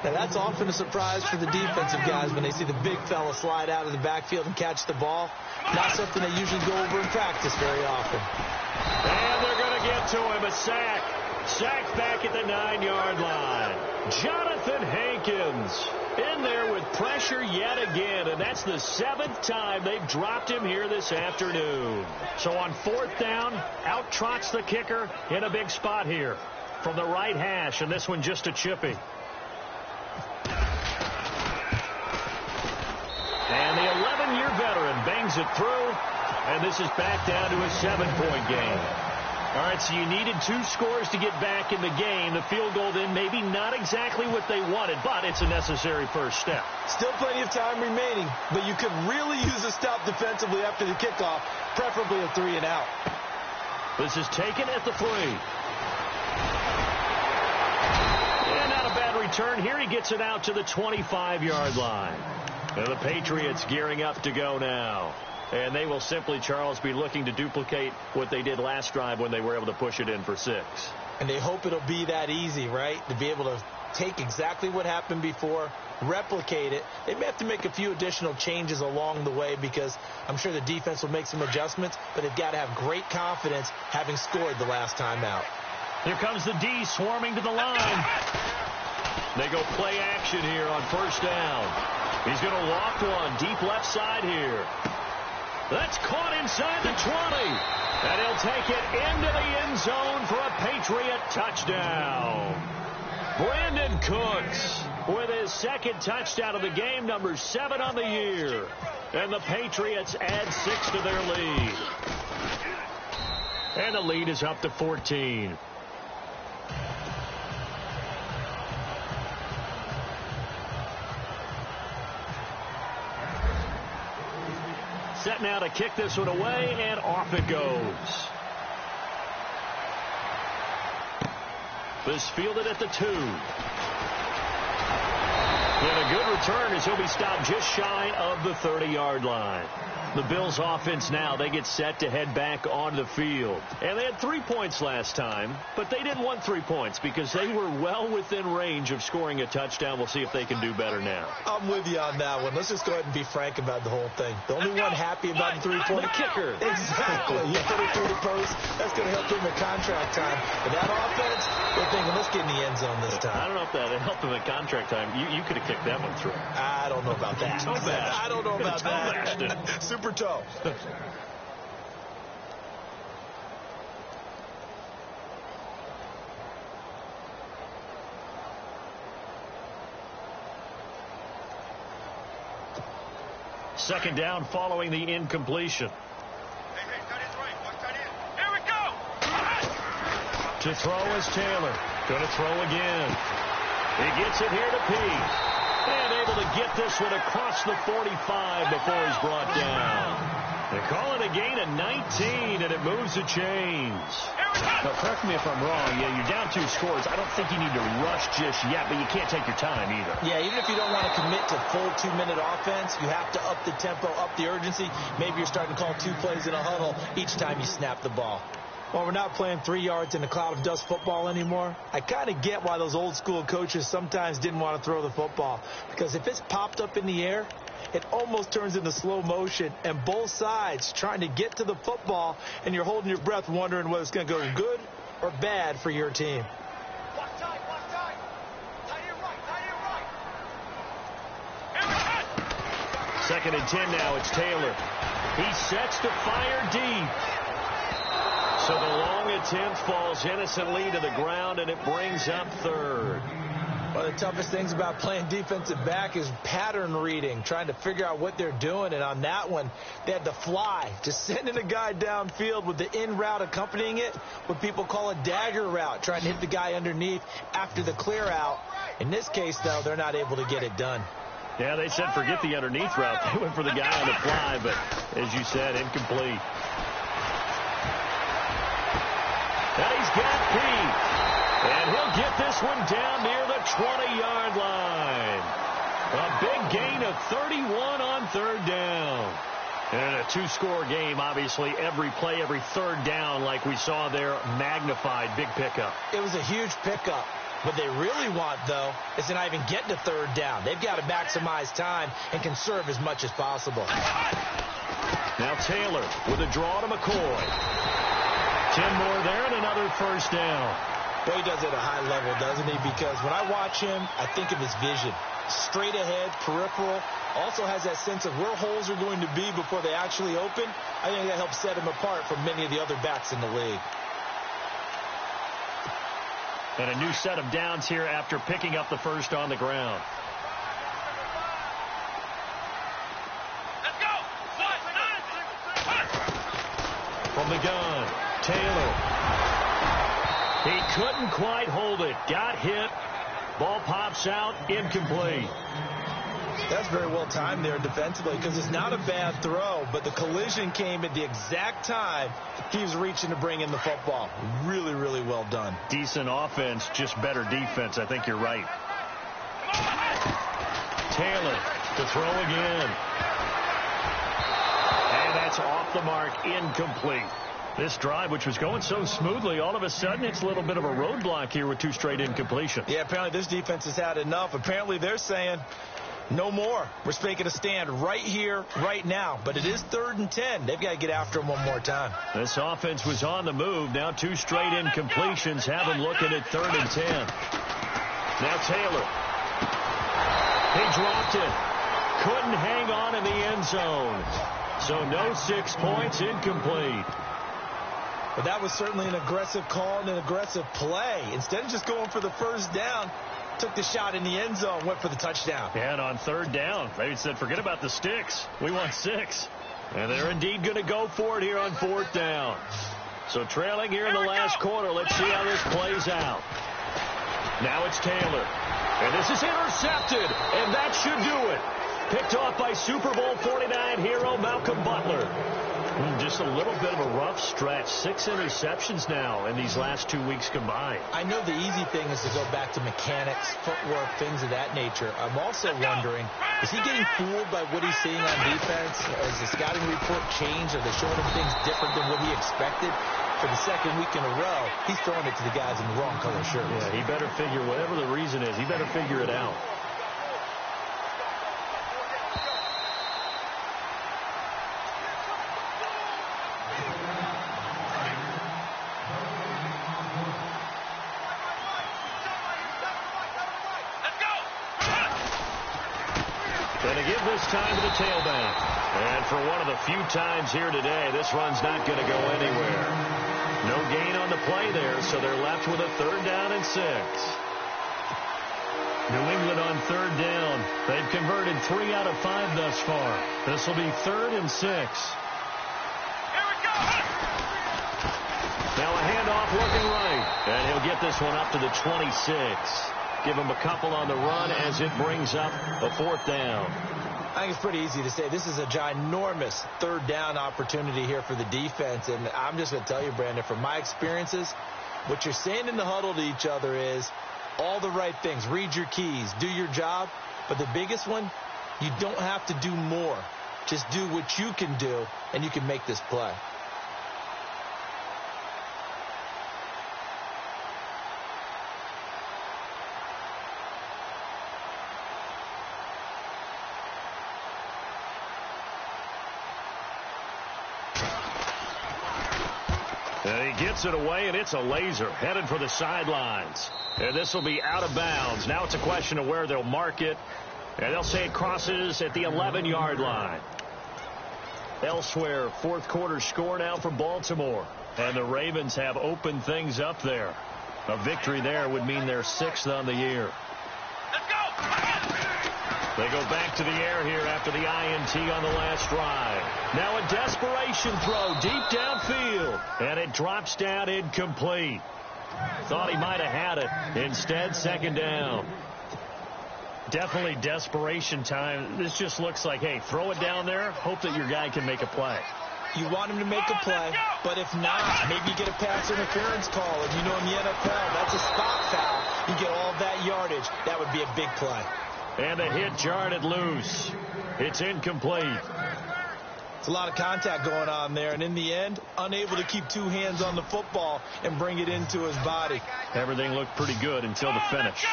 Now, that's often a surprise for the defensive guys when they see the big fella slide out of the backfield and catch the ball. Not something they usually go over in practice very often. And they're going to get to him, a sack. Sacked back at the 9-yard line. Jonathan Hankins in there with pressure yet again, and that's the 7th time they've dropped him here this afternoon. So on fourth down, out trots the kicker in a big spot here from the right hash, and this one just a chippy. And the 11-year veteran bangs it through, and this is back down to a 7-point game. All right, so you needed 2 scores to get back in the game. The field goal then maybe not exactly what they wanted, but it's a necessary first step. Still plenty of time remaining, but you could really use a stop defensively after the kickoff, preferably a 3 and out. This is taken at the 3. And not a bad return here. He gets it out to the 25-yard line. And the Patriots gearing up to go now. And they will simply, Charles, be looking to duplicate what they did last drive when they were able to push it in for 6. And they hope it'll be that easy, right? To be able to take exactly what happened before, replicate it. They may have to make a few additional changes along the way because I'm sure the defense will make some adjustments, but they've got to have great confidence having scored the last time out. Here comes the D swarming to the line. They go play action here on first down. He's going to loft one deep left side here. That's caught inside the 20. And he'll take it into the end zone for a Patriot touchdown. Brandon Cooks with his second touchdown of the game, number 7 on the year. And the Patriots add 6 to their lead. And the lead is up to 14. set now to kick this one away, and off it goes. This fielded at the 2. And a good return as he'll be stopped just shy of the 30-yard line. The Bills offense now, they get set to head back onto the field. And they had 3 points last time, but they didn't want 3 points because they were well within range of scoring a touchdown. We'll see if they can do better now. I'm with you on that one. Let's just go ahead and be frank about the whole thing. The only one happy about the 3-point kicker. Exactly. You put it through the post. That's going to help him in contract time. But that offense, they're thinking, let's get in the end zone this time. I don't know if that helped him in contract time. You could have kicked that one through. I don't know about that. Toe bash. I don't know about that. Super toe. Second down following the incompletion. Here we go. To throw is Taylor. Going to throw again. He gets it here to P. And able to get this one across the 45 before he's brought down. They call it a gain of 19, and it moves the chains. Now, correct me if I'm wrong. Yeah, you're down 2 scores. I don't think you need to rush just yet, but you can't take your time either. Yeah, even if you don't want to commit to full 2-minute offense, you have to up the tempo, up the urgency. Maybe you're starting to call 2 plays in a huddle each time you snap the ball. Well, we're not playing 3 yards in a cloud of dust football anymore. I kind of get why those old school coaches sometimes didn't want to throw the football. Because if it's popped up in the air, it almost turns into slow motion. And both sides trying to get to the football, and you're holding your breath wondering whether it's going to go good or bad for your team. Block tight. Tie it right. Second and 10 now. It's Taylor. He sets to fire deep. So the long attempt falls innocently to the ground, and it brings up third. One of the toughest things about playing defensive back is pattern reading, trying to figure out what they're doing. And on that one, they had to fly, just sending a guy downfield with the in route accompanying it, what people call a dagger route, trying to hit the guy underneath after the clear out. In this case, though, they're not able to get it done. Yeah, they said forget the underneath route. They went for the guy on the fly, but as you said, incomplete. And he's got Pete. And he'll get this one down near the 20-yard line. A big gain of 31 on third down. And a 2-score game, obviously. Every play, every third down, like we saw there, magnified. Big pickup. It was a huge pickup. What they really want, though, is to not even get to third down. They've got to maximize time and conserve as much as possible. Now Taylor with a draw to McCoy. 10 more there and another first down. Boy, he does it at a high level, doesn't he? Because when I watch him, I think of his vision. Straight ahead, peripheral. Also has that sense of where holes are going to be before they actually open. I think that helps set him apart from many of the other backs in the league. And a new set of downs here after picking up the first on the ground. Let's go. From the gun, Taylor. He couldn't quite hold it. Got hit. Ball pops out. Incomplete. That's very well timed there defensively because it's not a bad throw, but the collision came at the exact time he was reaching to bring in the football. Really, really well done. Decent offense, just better defense. I think you're right. Taylor to throw again. And that's off the mark. Incomplete. This drive, which was going so smoothly, all of a sudden it's a little bit of a roadblock here with 2 straight incompletions. Yeah, apparently this defense has had enough. Apparently they're saying no more. We're making a stand right here, right now. But it is 3rd and 10. They've got to get after him one more time. This offense was on the move. Now 2 straight incompletions have them looking at 3rd and 10. Now Taylor. He dropped it. Couldn't hang on in the end zone. So no 6 points, incomplete. But that was certainly an aggressive call and an aggressive play. Instead of just going for the first down, took the shot in the end zone, went for the touchdown. And on 3rd down, they said, forget about the sticks. We want 6. And they're indeed going to go for it here on 4th down. So trailing here in the last quarter. Let's see how this plays out. Now it's Taylor. And this is intercepted. And that should do it. Picked off by Super Bowl 49 hero Malcolm Butler. Just a little bit of a rough stretch. 6 interceptions now in these last 2 weeks combined. I know the easy thing is to go back to mechanics, footwork, things of that nature. I'm also wondering, is he getting fooled by what he's seeing on defense? Has the scouting report changed? Are they showing him things different than what he expected? For the second week in a row, he's throwing it to the guys in the wrong color shirts. Yeah, he better figure, whatever the reason is, he better figure it out. Going to give this time to the tailback. And for one of the few times here today, this run's not going to go anywhere. No gain on the play there, so they're left with a 3rd down and 6. New England on 3rd down. They've converted 3 out of 5 thus far. This will be 3rd and 6. Here we go. Now a handoff looking right. And he'll get this one up to the 26. Give him a couple on the run as it brings up a 4th down. I think it's pretty easy to say this is a ginormous 3rd down opportunity here for the defense. And I'm just going to tell you, Brandon, from my experiences, what you're saying in the huddle to each other is all the right things. Read your keys. Do your job. But the biggest one, you don't have to do more. Just do what you can do, and you can make this play. And he gets it away, and it's a laser headed for the sidelines. And this will be out of bounds. Now it's a question of where they'll mark it. And they'll say it crosses at the 11-yard line. Elsewhere, 4th quarter score now for Baltimore. And the Ravens have opened things up there. A victory there would mean they're 6th on the year. Let's go. They go back to the air here after the INT on the last drive. Now a desperation throw deep downfield. And it drops down incomplete. Thought he might have had it. Instead, 2nd down. Definitely desperation time. This just looks like, hey, throw it down there. Hope that your guy can make a play. You want him to make a play, but if not, maybe you get a pass interference call. And you know in the NFL, that's a spot foul. You get all that yardage. That would be a big play. And the hit jarred it loose. It's incomplete. It's a lot of contact going on there, and in the end, unable to keep 2 hands on the football and bring it into his body. Everything looked pretty good until the finish.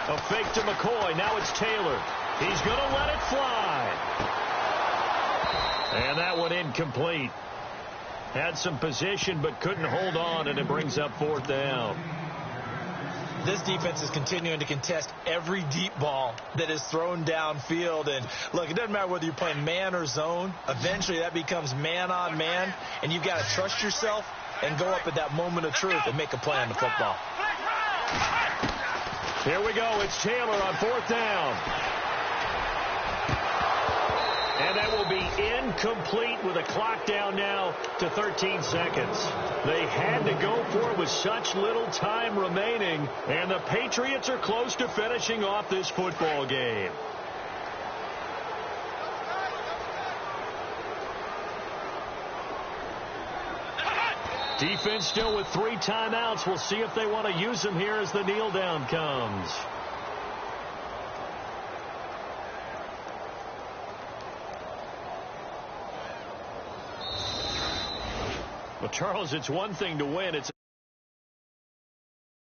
A fake to McCoy. Now it's Taylor. He's going to let it fly. And that one incomplete. Had some position but couldn't hold on, and it brings up 4th down. This defense is continuing to contest every deep ball that is thrown downfield. And, look, it doesn't matter whether you're playing man or zone. Eventually that becomes man on man, and you've got to trust yourself and go up at that moment of truth and make a play on the football. Here we go. It's Taylor on 4th down. And that will be incomplete with a clock down now to 13 seconds. They had to go for it with such little time remaining. And the Patriots are close to finishing off this football game. Defense still with 3 timeouts. We'll see if they want to use them here as the kneel down comes. Well, Charles, it's one thing to win. It's